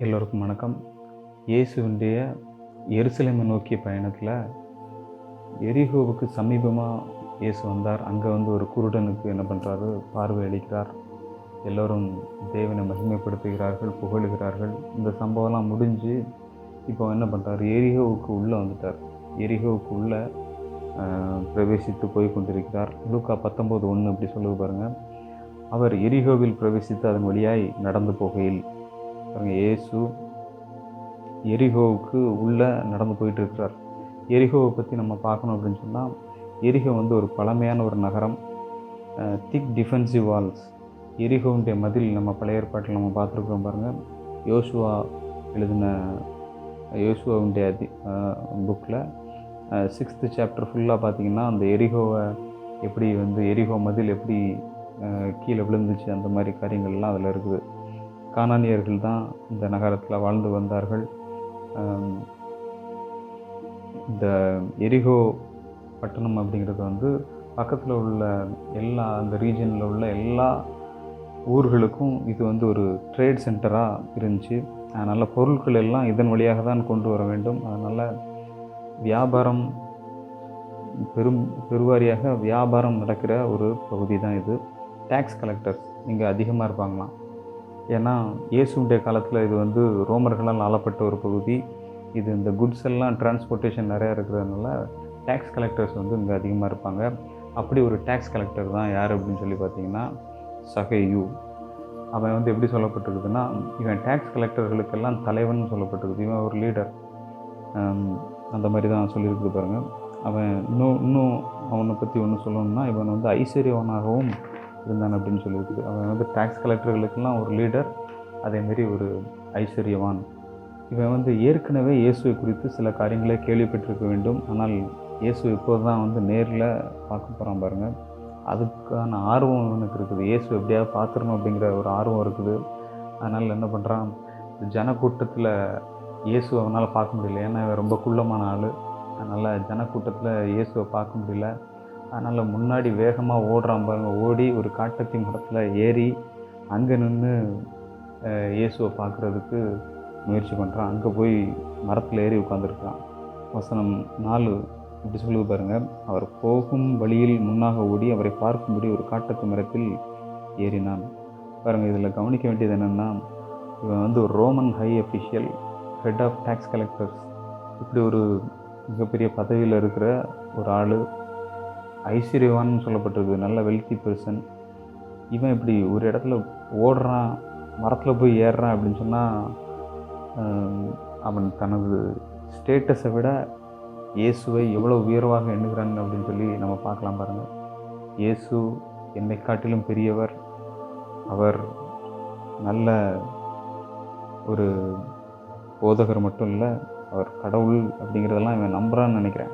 எல்லோருக்கும் வணக்கம். இயேசுவினுடைய எருசலேமை நோக்கிய பயணத்தில் எரிகோவுக்கு சமீபமாக இயேசு வந்தார். அங்கே ஒரு குருடனுக்கு என்ன பண்ணுறாரு, பார்வை அளிக்கிறார். எல்லோரும் தேவனை மகிமைப்படுத்துகிறார்கள், புகழுகிறார்கள். இந்த சம்பவம்லாம் முடிஞ்சு இப்போ என்ன பண்ணுறாரு, எரிகோவுக்கு உள்ளே வந்துட்டார். எரிகோவுக்கு உள்ளே பிரவேசித்து போய் கொண்டிருக்கிறார். லூக்கா 19:1 அப்படி சொல்லுது பாருங்கள். அவர் எரிகோவில் பிரவேசித்து அதன் வழியாய் நடந்து போகையில் பாருங்கள், இயேசு எரிகோவுக்கு உள்ளே நடந்து போயிட்டு இருக்கிறார். எரிகோவை பற்றி நம்ம பார்க்கணும் அப்படின்னு சொன்னால், எரிகோ ஒரு பழமையான ஒரு நகரம். திக் டிஃபென்சிவ் வால்ஸ். எரிகோவுடைய மதில் நம்ம பழைய ஏற்பாட்டில் நம்ம பார்த்துருக்கோம் பாருங்கள். எழுதின யோசுவாவுடைய புக்கில் 6th சாப்டர் ஃபுல்லாக பார்த்திங்கன்னா, அந்த எரிகோவை எப்படி எரிகோ மதில் எப்படி கீழே விழுந்துச்சு, அந்த மாதிரி காரியங்கள்லாம் அதில் இருக்குது. கானானியர்கள் தான் இந்த நகரத்தில் வாழ்ந்து வந்தார்கள். இந்த எரிகோ பட்டணம் அப்படிங்கிறது பக்கத்தில் உள்ள அந்த ரீஜனில் உள்ள எல்லா ஊர்களுக்கும் இது ஒரு ட்ரேட் சென்டராக இருந்துச்சு. அதனால் பொருட்கள் எல்லாம் இதன் வழியாக தான் கொண்டு வர வேண்டும். அதனால் வியாபாரம் பெருவாரியாக வியாபாரம் நடக்கிற ஒரு பகுதி தான் இது. டேக்ஸ் கலெக்டர்ஸ் இங்கே அதிகமாக இருப்பாங்களாம். ஏன்னா இயேசுடைய காலத்தில் இது ரோமர்களால் ஆளப்பட்ட ஒரு பகுதி. இது இந்த குட்ஸ் எல்லாம் டிரான்ஸ்போர்ட்டேஷன் நிறையா இருக்கிறதுனால டேக்ஸ் கலெக்டர்ஸ் இங்கே அதிகமாக இருப்பாங்க. அப்படி ஒரு டேக்ஸ் கலெக்டர் தான் யார் அப்படின்னு சொல்லி பார்த்தீங்கன்னா, சகேயு. அவன் எப்படி சொல்லப்பட்டிருக்குதுன்னா, இவன் டேக்ஸ் கலெக்டர்களுக்கெல்லாம் தலைவன் சொல்லப்பட்டிருக்குது. இவன் ஒரு லீடர். அந்த மாதிரி தான் சொல்லியிருக்குது பாருங்கள். அவன் இன்னும் அவனை பற்றி ஒன்று சொல்லணும்னா, இவன் ஐஸ்வர்யவனாகவும் இருந்தான் அப்படின்னு சொல்லியிருக்குது. அவன் டேக்ஸ் கலெக்டர்களுக்கெல்லாம் ஒரு லீடர், அதேமாரி ஒரு ஐஸ்வர்யவான். இவன் ஏற்கனவே இயேசுவை குறித்து சில காரியங்களை கேள்விப்பட்டிருக்க வேண்டும். ஆனால் இயேசு இப்போது தான் நேரில் பார்க்க போகிறான் பாருங்கள். அதுக்கான ஆர்வம் இவனுக்கு இருக்குது. இயேசு எப்படியாவது பார்த்துடணும் அப்படிங்கிற ஒரு ஆர்வம் இருக்குது. அதனால் என்ன பண்ணுறான், ஜனக்கூட்டத்தில் இயேசு அவனால் பார்க்க முடியல. ஏன்னா இவன் ரொம்ப குள்ளமான ஆள். அதனால் ஜனக்கூட்டத்தில் இயேசுவை பார்க்க முடியல. அதனால் முன்னாடி வேகமாக ஓடுறான் பாருங்கள். ஓடி ஒரு காட்டத்தி மரத்தில் ஏறி அங்கே நின்று இயேசுவை பார்க்குறதுக்கு முயற்சி பண்ணுறான். அங்கே போய் மரத்தில் ஏறி உட்காந்துருக்கான். வசனம் 4 இப்படி சொல்லுது பாருங்கள். அவர் போகும் வழியில் முன்னாக ஓடி அவரை பார்க்கும்படி ஒரு காட்டத்து மரத்தில் ஏறினான். பாருங்கள், இதில் கவனிக்க வேண்டியது என்னென்னா, இவன் ஒரு Roman high official, head of tax collectors. இப்படி ஒரு மிகப்பெரிய பதவியில் இருக்கிற ஒரு ஆள், ஐஸ்வர்யவான்னு சொல்லப்பட்டிருக்கு, நல்ல வெல்த்தி பர்சன். இவன் இப்படி ஒரு இடத்துல ஓடுறான், மரத்தில் போய் ஏறுறான் அப்படின்னு சொன்னால், அவன் தனது ஸ்டேட்டஸை விட இயேசுவை எவ்வளோ உயர்வாக எண்ணுகிறான் அப்படின்னு சொல்லி நம்ம பார்க்கலாம் பாருங்கள். இயேசு என்னை காட்டிலும் பெரியவர், அவர் நல்ல ஒரு போதகர் மட்டும் இல்லை, அவர் கடவுள் அப்படிங்கிறதெல்லாம் இவன் நம்புறான்னு நினைக்கிறேன்.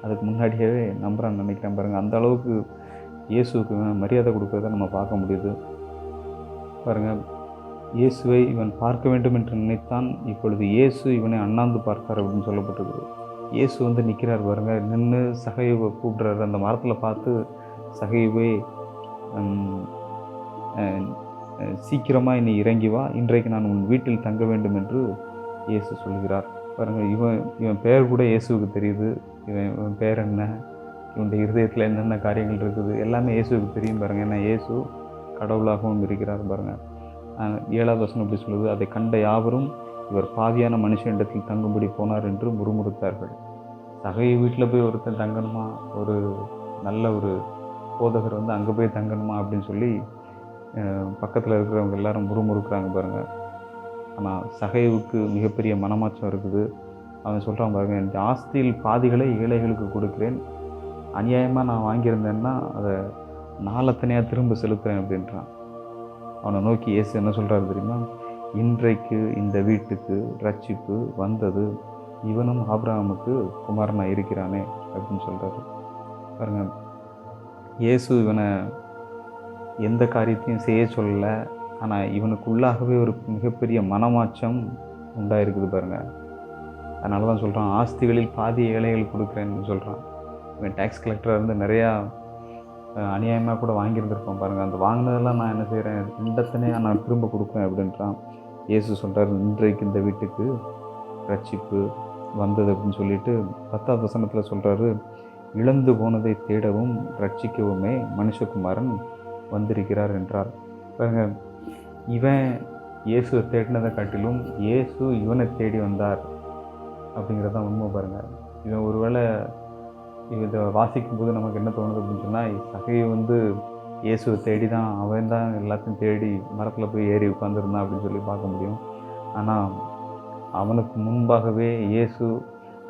அதுக்கு முன்னாடியாகவே நம்புறான்னு நினைக்கிறேன் பாருங்கள். அந்த அளவுக்கு இயேசுவுக்கு இவன் மரியாதை கொடுக்குறத நம்ம பார்க்க முடியுது பாருங்கள். இயேசுவை இவன் பார்க்க வேண்டும் என்று நினைத்தான். இப்பொழுது இயேசு இவனை அண்ணாந்து பார்த்தார் அப்படின்னு சொல்லப்பட்டிருக்கு. இயேசு நிற்கிறார் பாருங்கள். நின்று சகைவை கூப்பிடுறாரு. அந்த மரத்தில் பார்த்து, சகைவை சீக்கிரமாக நீ இறங்கி வா, இன்றைக்கு நான் உன் வீட்டில் தங்க வேண்டும் என்று இயேசு சொல்கிறார் பாருங்கள். இவன் பெயர் கூட இயேசுவுக்கு தெரியுது. இவன் பெயர் என்ன, இவனுடைய இருதயத்தில் என்னென்ன காரியங்கள் இருக்குது, எல்லாமே இயேசுவுக்கு தெரியும் பாருங்கள். ஏன்னா இயேசு கடவுளாகவும் இருக்கிறார் பாருங்கள். 7வது வசனம் இப்படி சொல்லுது, அதை கண்ட யாவரும் இவர் பாவியான மனுஷனிடத்தில் தங்கும்படி போனார் என்று முறுமுறுத்தார்கள். சகை வீட்டில் போய் ஒருத்தர் தங்கணுமா, ஒரு நல்ல ஒரு போதகர் அங்கே போய் தங்கணுமா அப்படின்னு சொல்லி பக்கத்தில் இருக்கிறவங்க எல்லாரும் முறுமுறுக்கிறாங்க பாருங்கள். ஆனால் சகைவுக்கு மிகப்பெரிய மனமாற்றம் இருக்குது. அவன் சொல்கிறான் பாருங்கள், என் ஆஸ்தியில் பாதிகளை ஏழைகளுக்கு கொடுக்குறேன், அநியாயமாக நான் வாங்கியிருந்தேன்னா அதை நாளத்தனையாக திரும்ப செலுத்துகிறேன் அப்படின்றான். அவனை நோக்கி இயேசு என்ன சொல்கிறாரு தெரியுமா, இன்றைக்கு இந்த வீட்டுக்கு ரட்சிப்பு வந்தது, இவனும் ஆபிரகாமுக்கு குமாரனாக இருக்கிறானே அப்படின்னு சொல்கிறாரு பாருங்கள். இயேசு இவனை எந்த காரியத்தையும் செய்ய சொல்லலை. ஆனால் இவனுக்குள்ளாகவே ஒரு மிகப்பெரிய மனமாற்றம் உண்டாயிருக்குது பாருங்கள். அதனால தான் சொல்கிறான், ஆஸ்திகளில் பாதி ஏழைகள் கொடுக்குறேன்னு சொல்கிறான். இவன் டேக்ஸ் கலெக்டராக நிறையா அநியாயமாக கூட வாங்கியிருந்திருப்பான் பாருங்கள். அந்த வாங்கினதெல்லாம் நான் என்ன செய்கிறேன், ரெண்டத்தனையாக நான் திரும்ப கொடுப்பேன் அப்படின்றான். இயேசு சொல்கிறார், இன்றைக்கு இந்த வீட்டுக்கு ரட்சிப்பு வந்தது அப்படின்னு சொல்லிட்டு 10வது வசனத்தில் சொல்கிறாரு, இழந்து போனதை தேடவும் ரட்சிக்கவுமே மனுஷகுமாரன் வந்திருக்கிறார் என்றார். பாருங்க, இவன் இயேசுவை தேடினதை காட்டிலும் இயேசு இவனை தேடி வந்தார் அப்படிங்கிறது தான் உண்மை. பாருங்கள், இவன் ஒருவேளை இதை வாசிக்கும்போது நமக்கு என்ன தோணுது அப்படின்னு சொன்னால், சகையை இயேசுவை தேடி தான், அவன் தான் எல்லாத்தையும் தேடி மரத்தில் போய் ஏறி உட்காந்துருந்தான் அப்படின்னு சொல்லி பார்க்க முடியும். ஆனால் அவனுக்கு முன்பாகவே இயேசு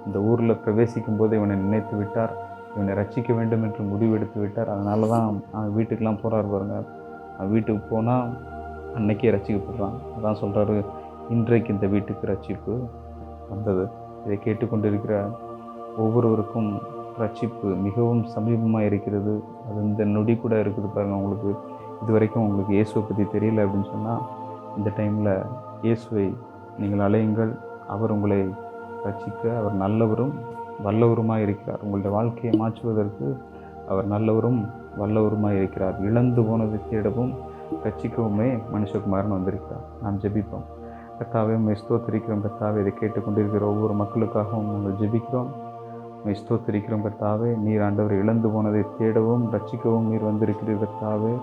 இந்த ஊரில் பிரவேசிக்கும் போது இவனை நினைத்து விட்டார், இவனை ரட்சிக்க வேண்டும் என்று முடிவெடுத்து விட்டார். அதனால தான் அவன் வீட்டுக்கெலாம் போகிறார் பாருங்க. அவன் வீட்டுக்கு போனால் அன்னைக்கே ரட்சிக்கப்படுறான். அதான் சொல்கிறாரு, இன்றைக்கு இந்த வீட்டுக்கு ரட்சிப்பு வந்தது. இதை கேட்டுக்கொண்டிருக்கிற ஒவ்வொருவருக்கும் ரட்சிப்பு மிகவும் சமீபமாக இருக்கிறது. அது இந்த நொடி கூட இருக்குது பாருங்கள். உங்களுக்கு இது வரைக்கும் உங்களுக்கு இயேசுவை பற்றி தெரியல அப்படின்னு சொன்னால், இந்த டைமில் இயேசுவை நீங்கள் அலையுங்கள். அவர் உங்களை ரட்சிக்க அவர் நல்லவரும் வல்லவருமாக இருக்கிறார். உங்களுடைய வாழ்க்கையை மாற்றுவதற்கு அவர் நல்லவரும் வல்லவருமாக இருக்கிறார். இழந்து போனதை தேடவும் ரட்சிக்கவுமே மனுஷகுமாரன் வந்திருக்கிறார். நாம் ஜெபிப்போம். கர்த்தாவே, உம்மை ஸ்தோத்திரிக்கிறோம். கர்த்தாவே, இதை கேட்டுக்கொண்டிருக்கிற ஒவ்வொரு மக்களுக்காகவும் நாங்கள் ஜெபிக்கிறோம். உம்மை ஸ்தோத்திரிக்கிறோம். கர்த்தாவே, நீர் ஆண்டவர் இழந்து போனதை தேடவும் ரட்சிக்கவும் நீர் வந்திருக்கிறீர். கர்த்தாவே,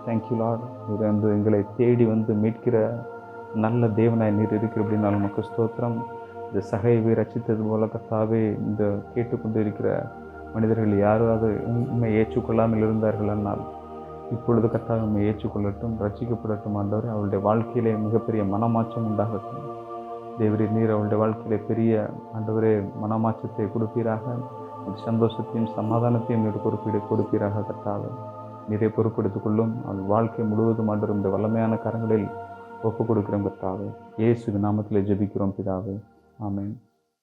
தேங்க்யூ லார்ட். நீர் எங்களை தேடி மீட்கிற நல்ல தேவனாய் நீர் இருக்கிற அப்படின்னாலும் நமக்கு ஸ்தோத்திரம். இந்த சகைவை ரட்சித்தது போல கர்த்தாவே, இந்த கேட்டுக்கொண்டு இருக்கிற மனிதர்கள் யாராவது உண்மை ஏற்றுக்கொள்ளாமல் இருந்தார்கள் என்னால் இப்பொழுது கர்த்தாவே உண்மை ஏற்றுக்கொள்ளட்டும், ரட்சிக்கப்படட்டும். ஆண்டவரே, அவருடைய வாழ்க்கையிலே மிகப்பெரிய மனமாற்றம் உண்டாகட்டும். தேவரீர், நீர் அவருடைய வாழ்க்கையிலே பெரிய ஆண்டவரே மனமாற்றத்தை கொடுப்பீராக. சந்தோஷத்தையும் சமாதானத்தையும் நீர் கொடுப்பீராக. கர்த்தாவே, நீரை பொறுப்பெடுத்துக் கொள்ளும். அவள் வாழ்க்கை முழுவதும் ஆண்டவர் இந்த வல்லமையான கரங்களில் ஒப்புக் கொடுக்கிறோம். கர்த்தாவே, இயேசுவின் நாமத்திலே ஜெபிக்கிறோம் பிதாவே. ஆமென்.